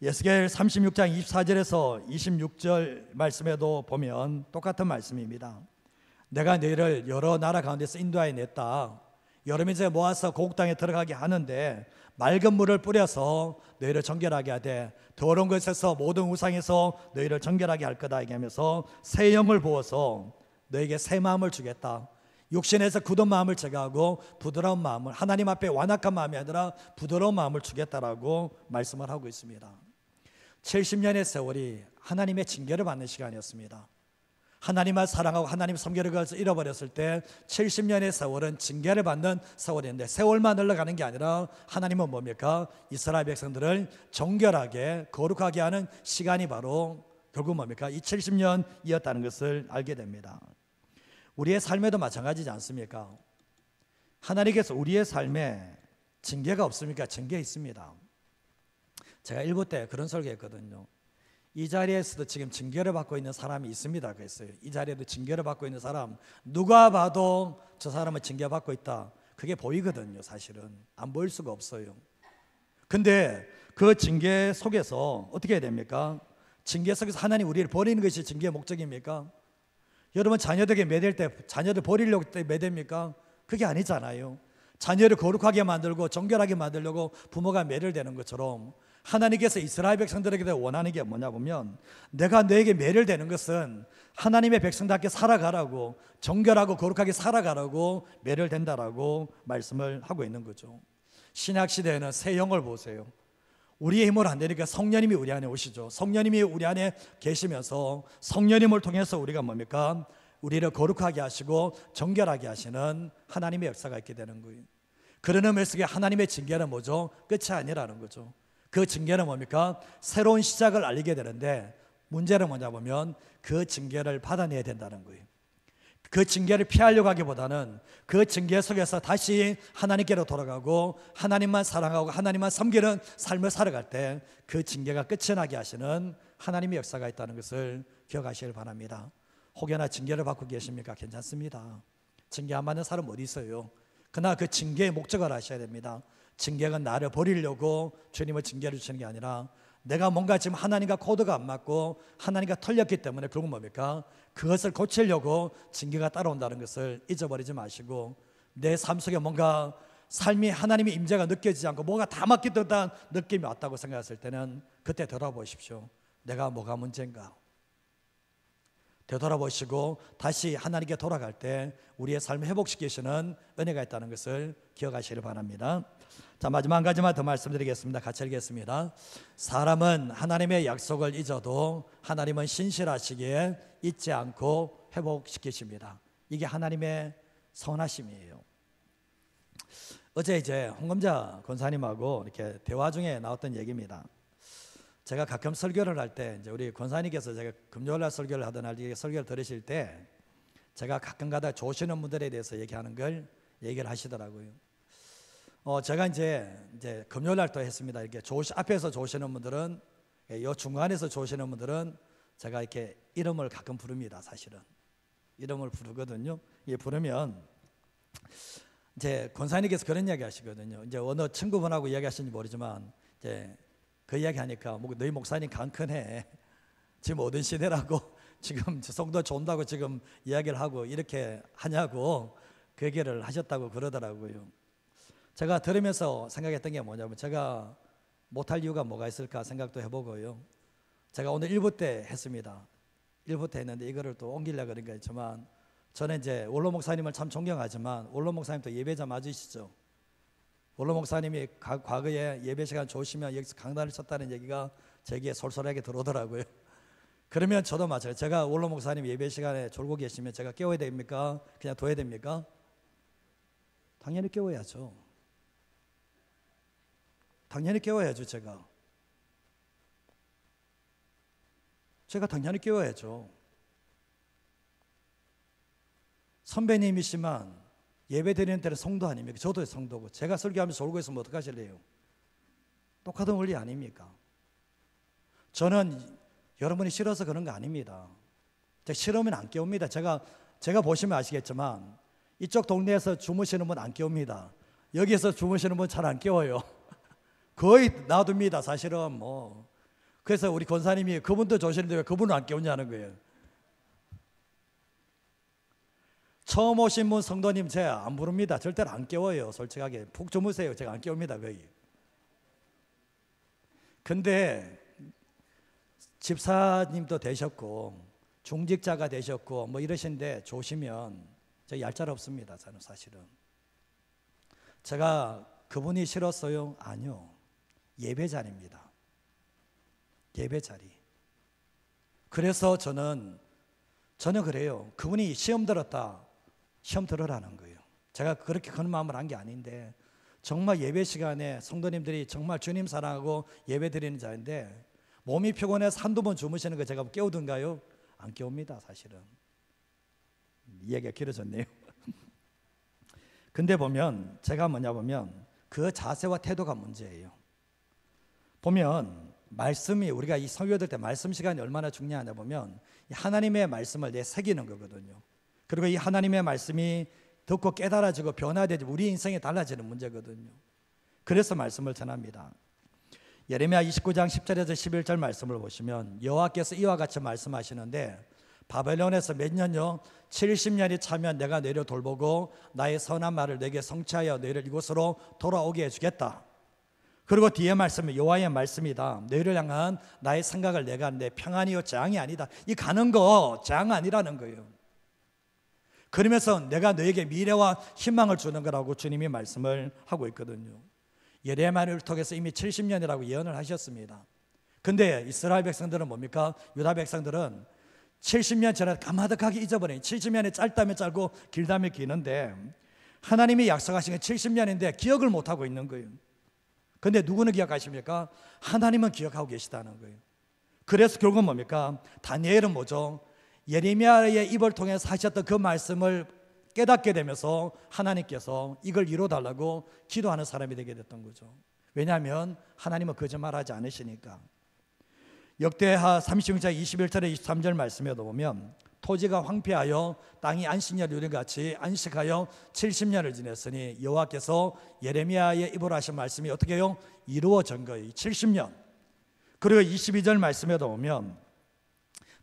에스겔 36장 24절에서 26절 말씀에도 보면 똑같은 말씀입니다. 내가 너희를 여러 나라 가운데서 인도하여 냈다. 여름에 모아서 고국 땅에 들어가게 하는데 맑은 물을 뿌려서 너희를 정결하게 하되 더러운 것에서 모든 우상에서 너희를 정결하게 할 거다 얘기하면서 새 영을 부어서 너에게 새 마음을 주겠다. 육신에서 굳은 마음을 제거하고 부드러운 마음을, 하나님 앞에 완악한 마음이 아니라 부드러운 마음을 주겠다라고 말씀을 하고 있습니다. 70년의 세월이 하나님의 징계를 받는 시간이었습니다. 하나님을 사랑하고 하나님 섬기는 것을 잃어버렸을 때 70년의 세월은 징계를 받는 세월인데 세월만 흘러가는 게 아니라 하나님은 뭡니까? 이스라엘 백성들을 정결하게 거룩하게 하는 시간이 바로 결국 뭡니까? 이 70년이었다는 것을 알게 됩니다. 우리의 삶에도 마찬가지지 않습니까? 하나님께서 우리의 삶에 징계가 없습니까? 징계 있습니다. 제가 일부 때 그런 설교했거든요. 이 자리에서도 지금 징계를 받고 있는 사람이 있습니다. 그랬어요. 이 자리에도 징계를 받고 있는 사람, 누가 봐도 저 사람은 징계받고 있다. 그게 보이거든요. 사실은 안 보일 수가 없어요. 근데 그 징계 속에서 어떻게 해야 됩니까? 징계 속에서 하나님 우리를 버리는 것이 징계의 목적입니까? 여러분 자녀들에게 매댈 때 자녀들 버리려고 매댑니까? 그게 아니잖아요. 자녀를 거룩하게 만들고 정결하게 만들려고 부모가 매를 대는 것처럼 하나님께서 이스라엘 백성들에게 원하는 게 뭐냐 보면 내가 너에게 매를 대는 것은 하나님의 백성답게 살아가라고, 정결하고 거룩하게 살아가라고 매를 된다라고 말씀을 하고 있는 거죠. 신약 시대에는 새 영을 보세요. 우리의 힘으로 안 되니까 성령님이 우리 안에 오시죠. 성령님이 우리 안에 계시면서 성령님을 통해서 우리가 뭡니까? 우리를 거룩하게 하시고 정결하게 하시는 하나님의 역사가 있게 되는 거예요. 그런 의미 속에 하나님의 징계는 뭐죠? 끝이 아니라는 거죠. 그 징계는 뭡니까? 새로운 시작을 알리게 되는데 문제는 뭐냐 보면 그 징계를 받아내야 된다는 거예요. 그 징계를 피하려고 하기보다는 그 징계 속에서 다시 하나님께로 돌아가고 하나님만 사랑하고 하나님만 섬기는 삶을 살아갈 때 그 징계가 끝이 나게 하시는 하나님의 역사가 있다는 것을 기억하시길 바랍니다. 혹여나 징계를 받고 계십니까? 괜찮습니다. 징계 안 받는 사람 어디 있어요? 그러나 그 징계의 목적을 아셔야 됩니다. 징계가 나를 버리려고 주님을 징계를 주시는 게 아니라 내가 뭔가 지금 하나님과 코드가 안 맞고 하나님과 털렸기 때문에 그건 뭡니까? 그것을 고치려고 징계가 따라온다는 것을 잊어버리지 마시고 내 삶 속에 뭔가 삶이 하나님의 임재가 느껴지지 않고 뭐가 다 맞기 듯한 느낌이 왔다고 생각했을 때는 그때 되돌아보십시오. 내가 뭐가 문제인가? 되돌아보시고 다시 하나님께 돌아갈 때 우리의 삶을 회복시키시는 은혜가 있다는 것을 기억하시길 바랍니다. 자, 마지막 한 가지만 더 말씀드리겠습니다. 같이 읽겠습니다. 사람은 하나님의 약속을 잊어도 하나님은 신실하시기에 잊지 않고 회복시키십니다. 이게 하나님의 선하심이에요. 어제 이제 홍금자 권사님하고 이렇게 대화 중에 나왔던 얘기입니다. 제가 가끔 설교를 할 때 이제 우리 권사님께서 제가 금요일날 설교를 하던 날 설교를 들으실 때 제가 가끔가다 조시는 분들에 대해서 얘기하는 걸 얘기를 하시더라고요. 제가 이제 금요일날 또 했습니다. 이렇게 앞에서 조시는 분들은, 요 중간에서 조시는 분들은 제가 이렇게 이름을 가끔 부릅니다. 사실은 이름을 부르거든요. 이 부르면 이제 권사님께서 그런 이야기 하시거든요. 이제 어느 친구분하고 이야기하시는지 모르지만 이제 그 이야기 하니까 너희 목사님 강큰해. 지금 어떤 시대라고 지금 성도 좋다고 지금 이야기를 하고 이렇게 하냐고 그 얘기를 하셨다고 그러더라고요. 제가 들으면서 생각했던 게 뭐냐면 제가 못할 이유가 뭐가 있을까 생각도 해보고요. 제가 오늘 1부 때 했습니다. 1부 때 했는데 이거를 또 옮기려고 그런 거 있지만 저는 이제 원로 목사님을 참 존경하지만 원로 목사님도 예배자 맞으시죠? 원로 목사님이 과거에 예배 시간 좋으시면 여기서 강단을 쳤다는 얘기가 제게 솔솔하게 들어오더라고요. 그러면 저도 마찬가지예요. 제가 원로 목사님 예배 시간에 졸고 계시면 제가 깨워야 됩니까? 그냥 둬야 됩니까? 당연히 깨워야죠. 당연히 깨워야죠. 제가 당연히 깨워야죠. 선배님이시만 예배 드리는 때는 성도 아닙니까? 저도 성도고 제가 설교하면서 졸고 있으면 어떡하실래요? 똑같은 원리 아닙니까? 저는 여러분이 싫어서 그런 거 아닙니다. 제가 싫으면 안 깨웁니다. 제가 보시면 아시겠지만 이쪽 동네에서 주무시는 분 안 깨웁니다. 여기에서 주무시는 분 잘 안 깨워요. 거의 놔둡니다. 사실은 뭐. 그래서 우리 권사님이 그분도 조시는데 왜 그분은 안 깨우냐는 거예요. 처음 오신 분 성도님 제가 안 부릅니다. 절대로 안 깨워요. 솔직하게 푹 주무세요. 제가 안 깨웁니다. 거의. 근데 집사님도 되셨고 중직자가 되셨고 뭐 이러신데 조시면 저 얄짤 없습니다. 저는 사실은. 제가 그분이 싫었어요? 아니요. 예배자리입니다. 예배자리. 그래서 저는 그래요. 그분이 시험 들었다. 시험 들으라는 거예요. 제가 그렇게 그런 마음을 한 게 아닌데 정말 예배 시간에 성도님들이 정말 주님 사랑하고 예배 드리는 자인데 몸이 피곤해서 한두 번 주무시는 거 제가 깨우든가요? 안 깨웁니다. 사실은. 이 얘기가 길어졌네요. 근데 보면 제가 뭐냐 보면 그 자세와 태도가 문제예요. 보면 말씀이 우리가 이 설교 들 때 말씀 시간이 얼마나 중요하냐 보면 하나님의 말씀을 내 새기는 거거든요. 그리고 이 하나님의 말씀이 듣고 깨달아지고 변화되지 우리 인생이 달라지는 문제거든요. 그래서 말씀을 전합니다. 예레미야 29장 10절에서 11절 말씀을 보시면 여호와께서 이와 같이 말씀하시는데 바벨론에서 몇 년요? 70년이 차면 내가 너희를 돌보고 나의 선한 말을 내게 성취하여 너희를 이곳으로 돌아오게 해주겠다. 그리고 뒤에 말씀은 여호와의 말씀이다. 너희를 향한 나의 생각을 내가 내 평안이요 재앙이 아니다. 이 가는 거 재앙 아니라는 거예요. 그러면서 내가 너에게 미래와 희망을 주는 거라고 주님이 말씀을 하고 있거든요. 예레미야를 통해서 이미 70년이라고 예언을 하셨습니다. 근데 이스라엘 백성들은 뭡니까? 유다 백성들은 70년 전에 까마득하게 잊어버린 70년이 짧다면 짧고 길다면 기는데 하나님이 약속하신 게 70년인데 기억을 못하고 있는 거예요. 근데 누구는 기억하십니까? 하나님은 기억하고 계시다는 거예요. 그래서 결국은 뭡니까? 다니엘은 뭐죠? 예레미야의 입을 통해서 하셨던 그 말씀을 깨닫게 되면서 하나님께서 이걸 이뤄달라고 기도하는 사람이 되게 됐던 거죠. 왜냐하면 하나님은 거짓말하지 않으시니까. 역대하 36장 21절에 23절 말씀에도 보면 토지가 황폐하여 땅이 안식년을 누린 같이 안식하여 70년을 지냈으니 여호와께서 예레미야의 입으로 하신 말씀이 어떻게 해요? 이루어진 거예요. 70년. 그리고 22절 말씀에도 보면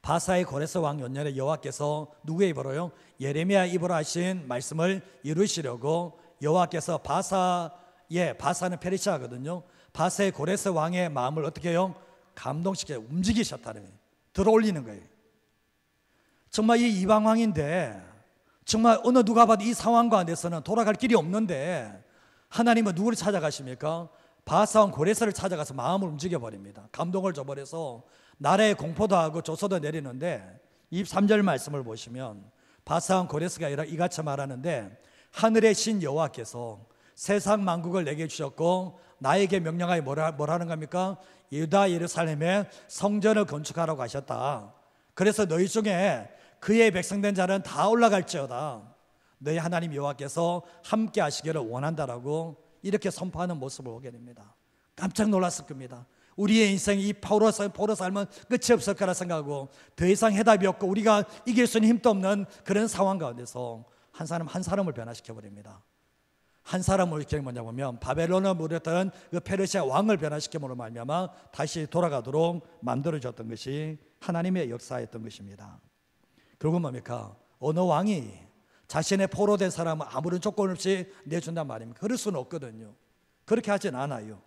바사의 고레스 왕 연년에 여호와께서 누구의 입으로요? 예레미야 입으로 하신 말씀을 이루시려고 여호와께서 바사는 페르시아거든요. 바사의 고레스 왕의 마음을 어떻게 해요? 감동시켜 움직이셨다는 거예요. 들어올리는 거예요. 정말 이 이방 왕인데 정말 어느 누가 봐도 이 상황 가운데서는 돌아갈 길이 없는데 하나님은 누구를 찾아가십니까? 바사 왕 고레스를 찾아가서 마음을 움직여버립니다. 감동을 줘버려서 나라에 공포도 하고 조서도 내리는데 23절 말씀을 보시면 바사 왕 고레스가 이같이 말하는데 하늘의 신 여호와께서 세상 만국을 내게 주셨고 나에게 명령하여 뭐라는 겁니까? 유다 예루살렘에 성전을 건축하라고 하셨다. 그래서 너희 중에 그의 백성된 자는 다 올라갈지어다. 너희 하나님 여호와께서 함께 하시기를 원한다라고 이렇게 선포하는 모습을 보게 됩니다. 깜짝 놀랐을 겁니다. 우리의 인생이 이 포로 삶은 끝이 없을 거라 생각하고 더 이상 해답이 없고 우리가 이길 수 있는 힘도 없는 그런 상황 가운데서 한 사람을 변화시켜버립니다. 한 사람을 이렇게 뭐냐 보면 바벨론을 무렸던 그 페르시아 왕을 변화시킴으로 말미암아 다시 돌아가도록 만들어졌던 것이 하나님의 역사였던 것입니다. 결국 뭡니까? 어느 왕이 자신의 포로된 사람은 아무런 조건 없이 내준단 말입니까? 그럴 수는 없거든요. 그렇게 하진 않아요.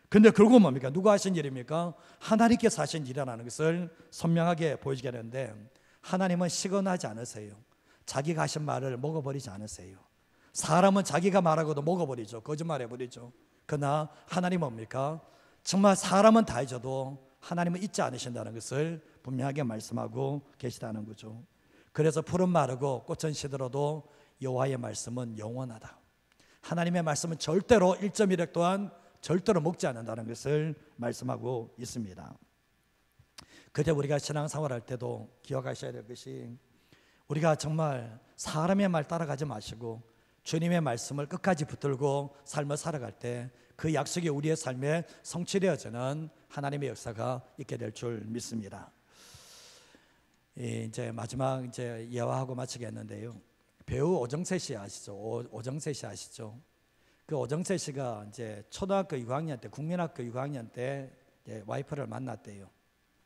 근데 결국 뭡니까? 누가 하신 일입니까? 하나님께서 하신 일이라는 것을 선명하게 보여주게 하는데, 하나님은 시건하지 않으세요. 자기가 하신 말을 먹어버리지 않으세요. 사람은 자기가 말하고도 먹어버리죠. 거짓말해버리죠. 그러나 하나님은 뭡니까? 정말 사람은 다 해줘도 하나님은 잊지 않으신다는 것을 분명하게 말씀하고 계시다는 거죠. 그래서 푸른 마르고 꽃은 시들어도 여호와의 말씀은 영원하다. 하나님의 말씀은 절대로 1.1획 또한 절대로 먹지 않는다는 것을 말씀하고 있습니다. 그때 우리가 신앙생활할 때도 기억하셔야 될 것이, 우리가 정말 사람의 말 따라가지 마시고 주님의 말씀을 끝까지 붙들고 삶을 살아갈 때 그 약속이 우리의 삶에 성취되어지는 하나님의 역사가 있게 될 줄 믿습니다. 이제 마지막 이제 예화하고 마치겠는데요. 배우 오정세 씨 아시죠? 오정세 씨 아시죠? 그 오정세 씨가 이제 초등학교 6학년 때, 국민학교 6학년 때 와이프를 만났대요.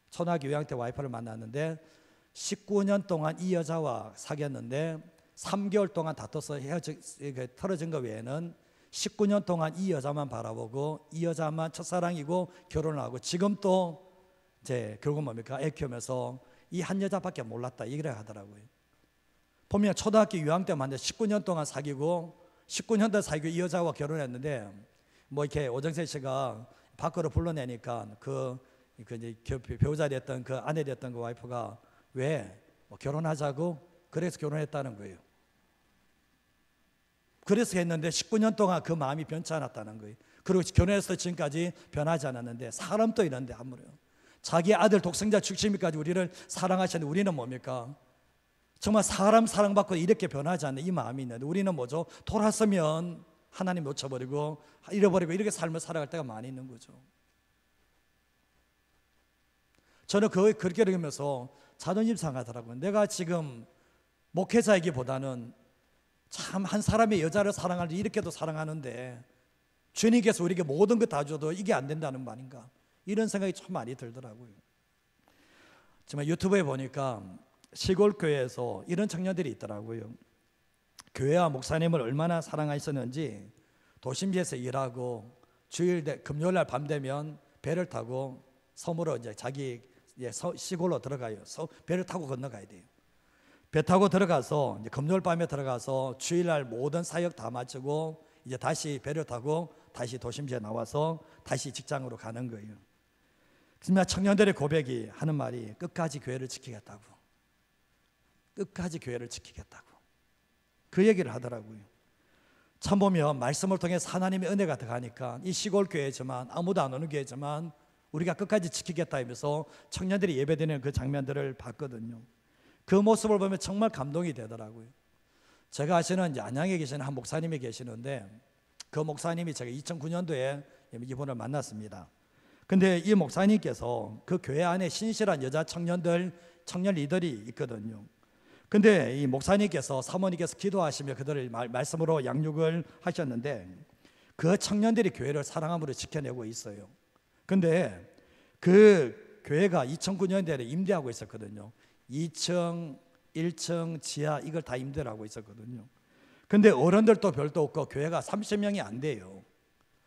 초등학교 6학년 때 와이프를 만났는데 19년 동안 이 여자와 사귀었는데 3개월 동안 다퉈서 틀어진 것 외에는 19년 동안 이 여자만 바라보고 이 여자만 첫사랑이고 결혼을 하고, 지금 또 이제 결국 뭡니까? 애 키우면서 이 한 여자밖에 몰랐다, 얘기를 하더라고요. 보면 초등학교 6학년 때 만났는데 19년 동안 사귀고 19년 동안 사귀고 이 여자와 결혼했는데, 뭐 이렇게 오정세 씨가 밖으로 불러내니까 그 이제 배우자 됐던 그 아내 됐던 그 와이프가 왜 뭐 결혼하자고 그래서 결혼했다는 거예요. 그래서 했는데 19년 동안 그 마음이 변치 않았다는 거예요. 그리고 결혼해서 지금까지 변하지 않았는데, 사람도 이런데 아무래도 자기 아들 독생자 죽심이까지 우리를 사랑하시는데 우리는 뭡니까? 정말 사람 사랑받고 이렇게 변하지 않는 이 마음이 있는데, 우리는 뭐죠? 돌아서면 하나님 놓쳐버리고 잃어버리고 이렇게 삶을 살아갈 때가 많이 있는 거죠. 저는 그렇게 들으면서 자존심 상하더라고요. 내가 지금 목회자이기보다는 참 한 사람의 여자를 사랑할 때 이렇게도 사랑하는데 주님께서 우리에게 모든 것 다 줘도 이게 안 된다는 말인가, 이런 생각이 참 많이 들더라고요. 정말 유튜브에 보니까 시골 교회에서 이런 청년들이 있더라고요. 교회와 목사님을 얼마나 사랑하셨는지 도심지에서 일하고 주일 금요일 날 밤 되면 배를 타고 섬으로 이제 자기 시골로 들어가요. 배를 타고 건너가야 돼요. 배 타고 들어가서 이제 금요일 밤에 들어가서 주일날 모든 사역 다 마치고 이제 다시 배를 타고 다시 도심지에 나와서 다시 직장으로 가는 거예요. 그러면 청년들의 고백이 하는 말이 끝까지 교회를 지키겠다고, 끝까지 교회를 지키겠다고 그 얘기를 하더라고요. 참 보면 말씀을 통해서 하나님의 은혜가 들어가니까 이 시골 교회지만 아무도 안 오는 교회지만 우리가 끝까지 지키겠다 하면서 청년들이 예배드리는 그 장면들을 봤거든요. 그 모습을 보면 정말 감동이 되더라고요. 제가 아시는 이제 안양에 계시는 한 목사님이 계시는데, 그 목사님이 제가 2009년도에 이분을 만났습니다. 근데 이 목사님께서 그 교회 안에 신실한 여자 청년 리더들이 있거든요. 근데 이 목사님께서 사모님께서 기도하시며 그들을 말씀으로 양육을 하셨는데, 그 청년들이 교회를 사랑함으로 지켜내고 있어요. 근데 그 교회가 2009년도에 임대하고 있었거든요. 2층, 1층, 지하 이걸 다 임대를 하고 있었거든요. 근데 어른들도 별도 없고 교회가 30명이 안 돼요.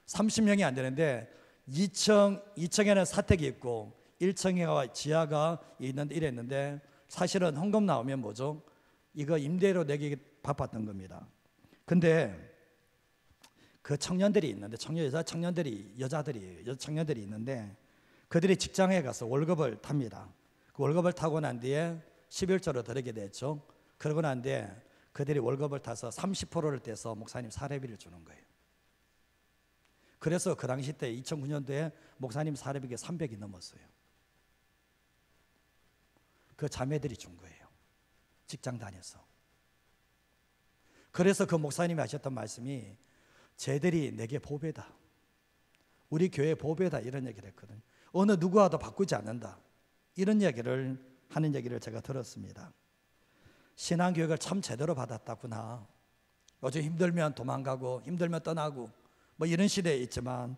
30명이 안 되는데 2층에는 사택이 있고 1층에 지하가 있는데 이랬는데, 사실은 헌금 나오면 뭐죠? 이거 임대료 내기 바빴던 겁니다. 근데 그 청년들이 있는데, 여자 청년들이 있는데 그들이 직장에 가서 월급을 탑니다. 그 월급을 타고 난 뒤에 11조로 드리게 됐죠. 그러고 난 뒤에 그들이 월급을 타서 30%를 떼서 목사님 사례비를 주는 거예요. 그래서 그 당시 때 2009년도에 목사님 사례비가 300이 넘었어요. 그 자매들이 준 거예요. 직장 다녀서. 그래서 그 목사님이 하셨던 말씀이 쟤들이 내게 보배다, 우리 교회 보배다, 이런 얘기를 했거든요. 어느 누구와도 바꾸지 않는다, 이런 얘기를 하는 얘기를 제가 들었습니다. 신앙교육을 참 제대로 받았다구나. 요즘 힘들면 도망가고 힘들면 떠나고 뭐 이런 시대에 있지만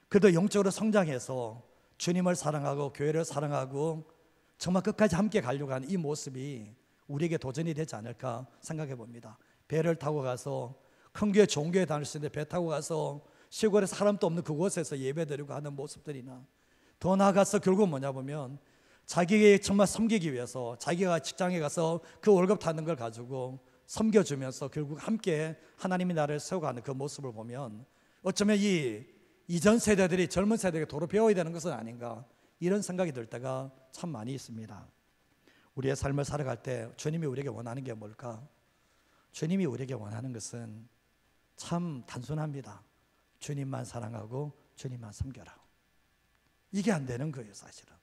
그래도 영적으로 성장해서 주님을 사랑하고 교회를 사랑하고 정말 끝까지 함께 가려고 하는 이 모습이 우리에게 도전이 되지 않을까 생각해 봅니다. 배를 타고 가서 큰 교회 좋은 교회 다닐 수 있는데 배 타고 가서 시골에 사람도 없는 그곳에서 예배드리고 하는 모습들이나, 더 나아가서 결국 뭐냐 보면 자기가 정말 섬기기 위해서 자기가 직장에 가서 그 월급 타는 걸 가지고 섬겨주면서 결국 함께 하나님의 나라를 세워가는 그 모습을 보면 어쩌면 이 이전 세대들이 젊은 세대에게 도로 배워야 되는 것은 아닌가, 이런 생각이 들 때가 참 많이 있습니다. 우리의 삶을 살아갈 때 주님이 우리에게 원하는 게 뭘까? 주님이 우리에게 원하는 것은 참 단순합니다. 주님만 사랑하고 주님만 섬겨라. 이게 안 되는 거예요, 사실은.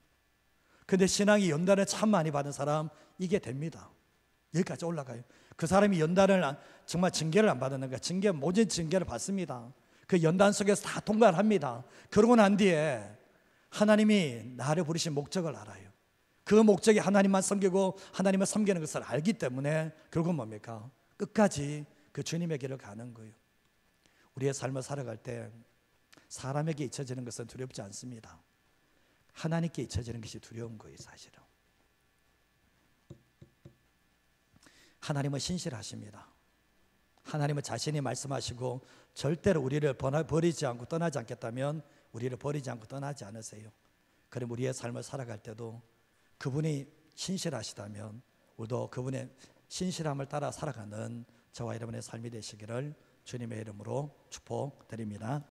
근데 신앙이 연단을 참 많이 받은 사람, 이게 됩니다. 여기까지 올라가요. 그 사람이 연단을 정말 징계를 안 받는 거야. 모든 징계를 받습니다. 그 연단 속에서 다 통과를 합니다. 그러고 난 뒤에 하나님이 나를 부르신 목적을 알아요. 그 목적이 하나님만 섬기고 하나님을 섬기는 것을 알기 때문에 결국 뭡니까? 끝까지 그 주님의 길을 가는 거예요. 우리의 삶을 살아갈 때 사람에게 잊혀지는 것은 두렵지 않습니다. 하나님께 잊혀지는 것이 두려운 거예요, 사실은. 하나님은 신실하십니다. 하나님은 자신이 말씀하시고 절대로 우리를 버리지 않고 떠나지 않겠다면 우리를 버리지 않고 떠나지 않으세요. 그럼 우리의 삶을 살아갈 때도 그분이 신실하시다면 우리도 그분의 신실함을 따라 살아가는 저와 여러분의 삶이 되시기를 주님의 이름으로 축복드립니다.